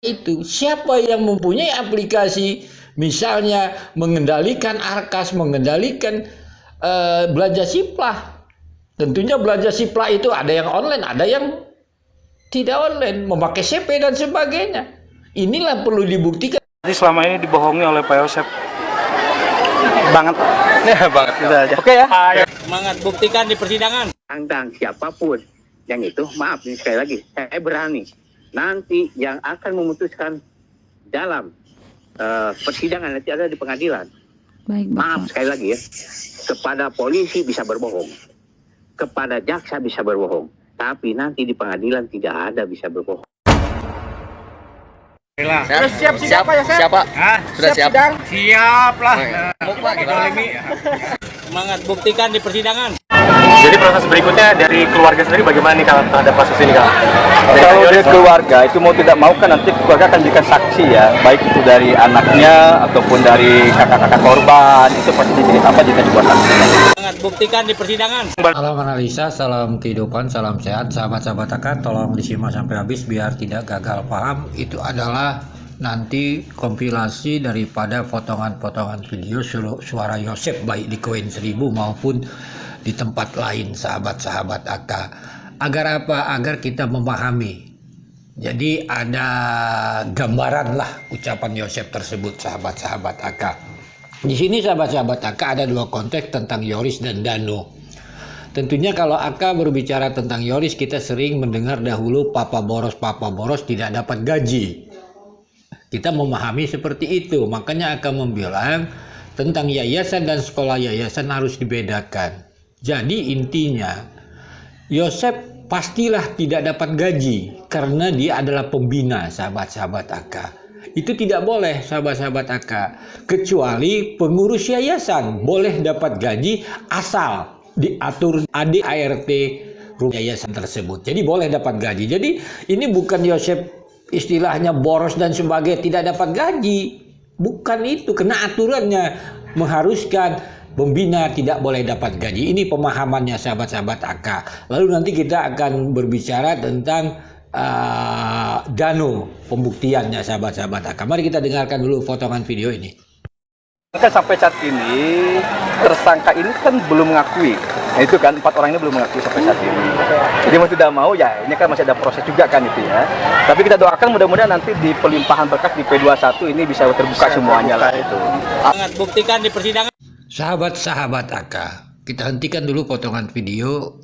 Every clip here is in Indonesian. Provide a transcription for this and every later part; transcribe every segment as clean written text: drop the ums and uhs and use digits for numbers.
itu siapa yang mempunyai aplikasi, misalnya mengendalikan Arkas, mengendalikan belanja Siplah. Tentunya belanja Siplah itu ada yang online, ada yang tidak online, memakai CP dan sebagainya. Inilah perlu dibuktikan. Jadi selama ini dibohongi oleh Pak Yosep banget. Ya banget. Aja. Oke ya. Semangat, buktikan di persidangan. Tantang siapapun yang itu, maaf ini sekali lagi, saya berani nanti yang akan memutuskan dalam persidangan nanti ada di pengadilan. Baik, maaf sekali lagi ya, kepada polisi bisa berbohong, kepada jaksa bisa berbohong, tapi nanti di pengadilan tidak ada bisa berbohong. Sudah siap Pak Yosep? Siap Pak. Sudah siap. Siap lah. Mau Pak kita Semangat, buktikan di persidangan. Jadi proses berikutnya dari keluarga sendiri bagaimana nih kalau terhadap kasus ini Kak? Kalau dari keluarga itu mau tidak mau kan nanti keluarga akan jadikan saksi ya, baik itu dari anaknya ataupun dari kakak-kakak korban, itu pasti jadi sebuah saksi. Semangat, buktikan di persidangan. Salam analisa, salam kehidupan, salam sehat, sahabat-sahabat AK, tolong disimak sampai habis biar tidak gagal paham. Itu adalah nanti kompilasi daripada potongan-potongan video suara Yosep, baik di Koin 1000 maupun di tempat lain, sahabat-sahabat AK. Agar apa? Agar kita memahami. Jadi ada gambaran lah ucapan Yosep tersebut, sahabat-sahabat AK. Di sini sahabat-sahabat AK ada dua konteks tentang Yoris dan Danu. Tentunya kalau AK berbicara tentang Yoris, kita sering mendengar dahulu Papa Boros tidak dapat gaji. Kita memahami seperti itu, makanya AK membilang tentang yayasan dan sekolah yayasan harus dibedakan. Jadi intinya Yosep pastilah tidak dapat gaji karena dia adalah pembina, sahabat-sahabat AK. Itu tidak boleh, sahabat-sahabat AK, kecuali pengurus yayasan boleh dapat gaji asal diatur ADART yayasan tersebut. Jadi boleh dapat gaji. Jadi ini bukan Yosep istilahnya boros dan sebagainya tidak dapat gaji. Bukan itu, kena aturannya mengharuskan pembina tidak boleh dapat gaji. Ini pemahamannya sahabat-sahabat AK. Lalu nanti kita akan berbicara tentang Danu, pembuktiannya sahabat-sahabat AK. Mari kita dengarkan dulu potongan video ini. Kan sampai saat ini tersangka ini kan belum mengakui. Nah itu kan 4 orang ini belum mengakui sampai saat ini. Jadi mau tidak mau ya ini kan masih ada proses juga kan itu ya. Tapi kita doakan mudah-mudahan nanti di pelimpahan berkas di P21 ini bisa terbuka semuanya lah itu. Semangat, buktikan di persidangan. Sahabat-sahabat AK, kita hentikan dulu potongan video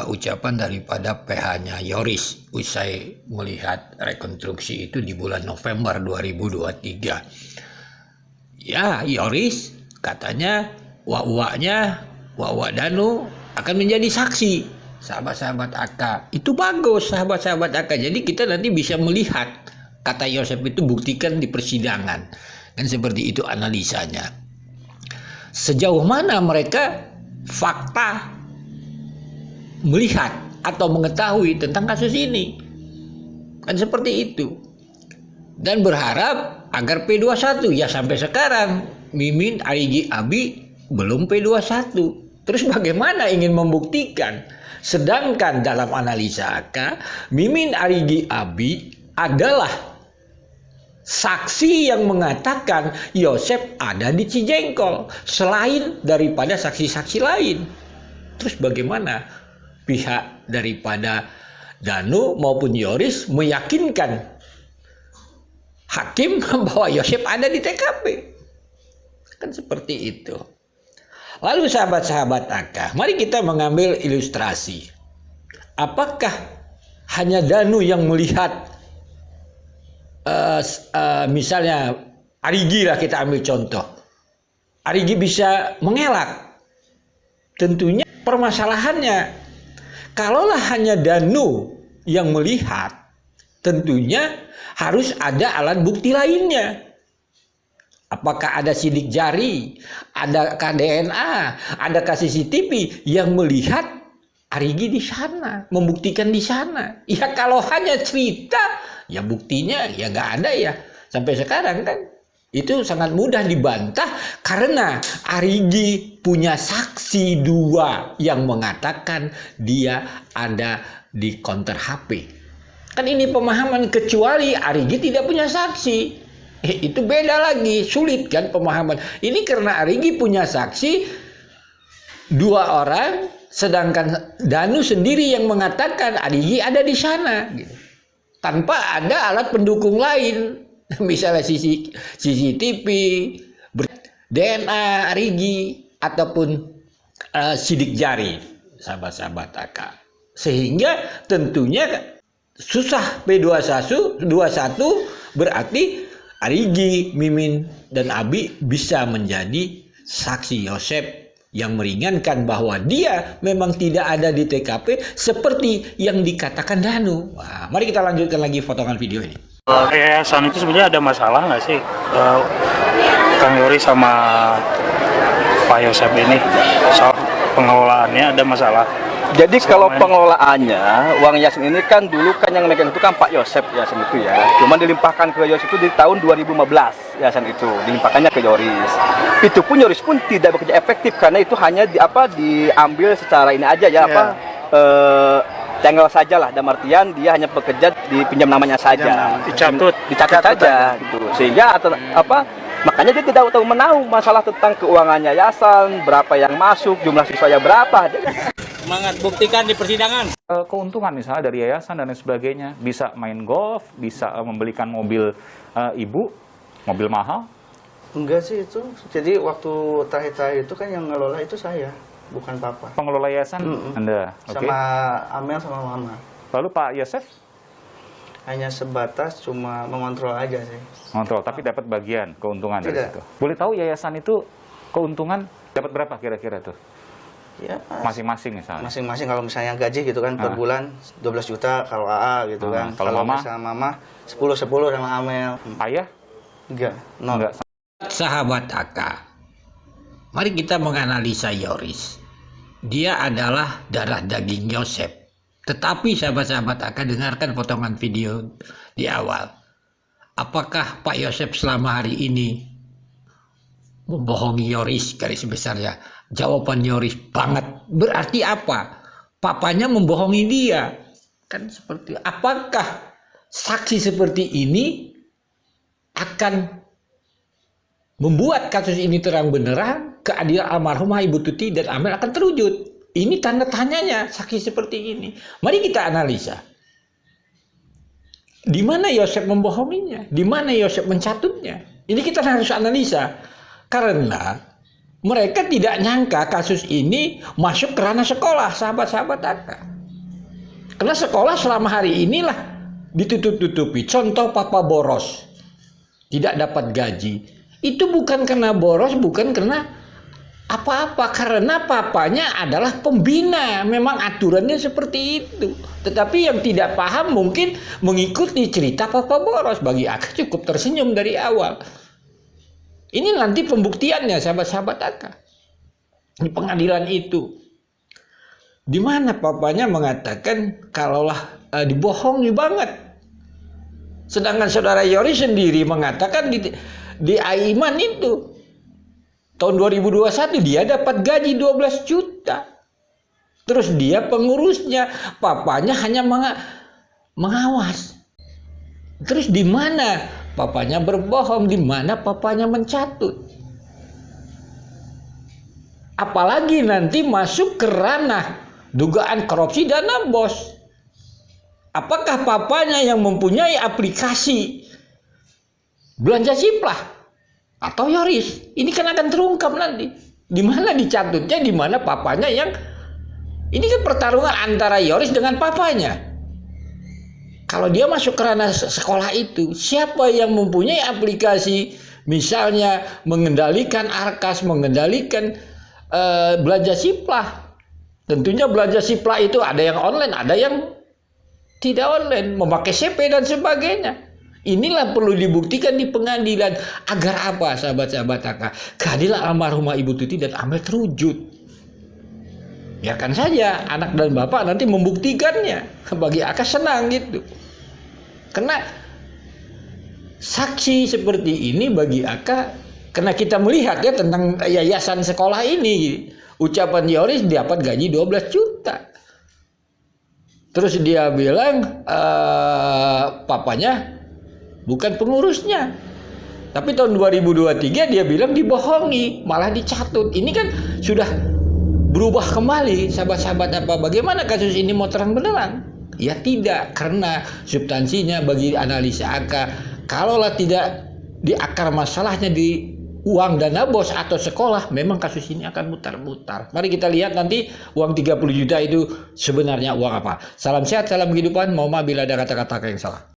ucapan daripada PH-nya Yoris usai melihat rekonstruksi itu di bulan November 2023. Ya, Yoris katanya Wawa Danu akan menjadi saksi, sahabat-sahabat AK. Itu bagus, sahabat-sahabat AK. Jadi kita nanti bisa melihat kata Yosep itu buktikan di persidangan. Kan seperti itu analisanya. Sejauh mana mereka fakta melihat atau mengetahui tentang kasus ini. Kan seperti itu. Dan berharap agar P21, ya sampai sekarang Mimin Arigi Abi belum P21. Terus bagaimana ingin membuktikan? Sedangkan dalam analisa AK, Mimin Arigi Abi adalah saksi yang mengatakan Yosep ada di Cijengkol selain daripada saksi-saksi lain. Terus bagaimana pihak daripada Danu maupun Yoris meyakinkan hakim bahwa Yosep ada di TKP? Kan seperti itu. Lalu sahabat-sahabat AK, mari kita mengambil ilustrasi. Apakah hanya Danu yang melihat misalnya Arigi lah, kita ambil contoh. Arigi bisa mengelak. Tentunya permasalahannya, kalaulah hanya Danu yang melihat, tentunya harus ada alat bukti lainnya. Apakah ada sidik jari, adakah DNA, adakah CCTV yang melihat Arigi di sana, membuktikan di sana. Ya kalau hanya cerita, ya buktinya ya nggak ada ya. Sampai sekarang kan itu sangat mudah dibantah karena Arigi punya saksi 2 yang mengatakan dia ada di konter HP. Kan ini pemahaman, kecuali Arigi tidak punya saksi. Itu beda lagi, sulit kan pemahaman. Ini karena Arigi punya saksi 2 orang, sedangkan Danu sendiri yang mengatakan Arigi ada di sana, gitu. Tanpa ada alat pendukung lain, misalnya CCTV, DNA Arigi, ataupun sidik jari, sahabat-sahabat AK. Sehingga tentunya susah P21 berarti Arigi, Mimin, dan Abi bisa menjadi saksi Yosep yang meringankan bahwa dia memang tidak ada di TKP seperti yang dikatakan Danu. Nah, mari kita lanjutkan lagi potongan video ini. Yayasan itu sebenarnya ada masalah nggak sih, Kang Yoris sama Pak Yosep ini, soal pengelolaannya ada masalah? Jadi kalau pengelolaannya, uang yayasan ini kan dulu kan yang megang itu kan Pak Yosep yayasan itu ya. Cuman dilimpahkan ke Yoris itu di tahun 2015 yayasan itu, dilimpahkannya ke Yoris. Itu pun Yoris pun tidak bekerja efektif karena itu hanya diambil secara ini aja ya, tanggal saja lah, dalam artian dia hanya bekerja di pinjam namanya saja, dicatat saja gitu. Sehingga makanya dia tidak tahu menahu masalah tentang keuangan yayasan, berapa yang masuk, jumlah siswanya berapa. Semangat, buktikan di persidangan. Keuntungan misalnya dari yayasan dan lain sebagainya, bisa main golf, bisa membelikan mobil ibu, mobil mahal. Enggak sih itu, jadi waktu terakhir itu kan yang ngelola itu saya, bukan papa. Pengelola yayasan Anda? Okay. Sama Amel sama Mama. Lalu Pak Yosef? Hanya sebatas cuma mengontrol aja sih. Mengontrol, tapi dapat bagian keuntungan dari situ. Boleh tahu yayasan itu keuntungan dapat berapa kira-kira tuh? Ya, masing-masing misalnya. Masing-masing kalau misalnya gaji gitu kan per bulan 12 juta kalau AA gitu kan. Kalau Mama? Sama Mama 10 sama Amel. Ayah? Enggak, nol. Enggak. Sahabat AK, mari kita menganalisa Yoris. Dia adalah darah daging Yosep. Tetapi sahabat-sahabat AK, dengarkan potongan video di awal. Apakah Pak Yosep selama hari ini membohongi Yoris garis besarnya? Jawaban Yoris banget. Berarti apa? Papanya membohongi dia. Kan seperti, apakah saksi seperti ini akan membuat kasus ini terang benderang, keadilan almarhumah Ibu Tuti dan Amel akan terwujud? Ini tanda tanyanya saksi seperti ini. Mari kita analisa. Di mana Yosep membohonginya? Di mana Yosep mencatutnya? Ini kita harus analisa. Karena mereka tidak nyangka kasus ini masuk ke ranah sekolah, sahabat-sahabat AK. Karena sekolah selama hari inilah ditutup-tutupi. Contoh papa boros, tidak dapat gaji. Itu bukan karena boros, bukan karena apa-apa. Karena papanya adalah pembina. Memang aturannya seperti itu. Tetapi yang tidak paham mungkin mengikuti cerita papa boros. Bagi AK cukup tersenyum dari awal. Ini nanti pembuktiannya sahabat-sahabat AK. Di pengadilan itu. Di mana papanya mengatakan kalaulah dibohongi banget. Sedangkan saudara Yoris sendiri mengatakan di Aiman itu tahun 2021 dia dapat gaji 12 juta. Terus dia pengurusnya, papanya hanya mengawas. Terus di mana papanya berbohong, di mana papanya mencatut? Apalagi nanti masuk ke ranah dugaan korupsi dana bos. Apakah papanya yang mempunyai aplikasi belanja Siplah atau Yoris? Ini kan akan terungkap nanti. Di mana dicatutnya, di mana papanya yang ini kan pertarungan antara Yoris dengan papanya. Kalau dia masuk ke ranah sekolah itu, siapa yang mempunyai aplikasi, misalnya mengendalikan Arkas, mengendalikan belanja Siplah. Tentunya belanja Siplah itu ada yang online, ada yang tidak online, memakai CP dan sebagainya. Inilah perlu dibuktikan di pengadilan. Agar apa, sahabat-sahabat AK? Keadilan almarhumah Ibu Tuti dan Amel terwujud. Biarkan saja anak dan bapak nanti membuktikannya. Bagi AK senang gitu. Karena saksi seperti ini bagi AK, karena kita melihat ya tentang yayasan sekolah ini, ucapan Yoris dapat gaji 12 juta. Terus dia bilang papanya bukan pengurusnya. Tapi tahun 2023 dia bilang dibohongi, malah dicatut. Ini kan sudah berubah kembali, sahabat-sahabat apa? Bagaimana kasus ini mau terang benderang? Ya tidak, karena substansinya bagi analisa AK, kalaulah tidak di akar masalahnya di uang dana bos atau sekolah, memang kasus ini akan mutar-mutar. Mari kita lihat nanti uang 30 juta itu sebenarnya uang apa. Salam sehat, salam kehidupan. Mohon maaf bila ada kata-kata yang salah.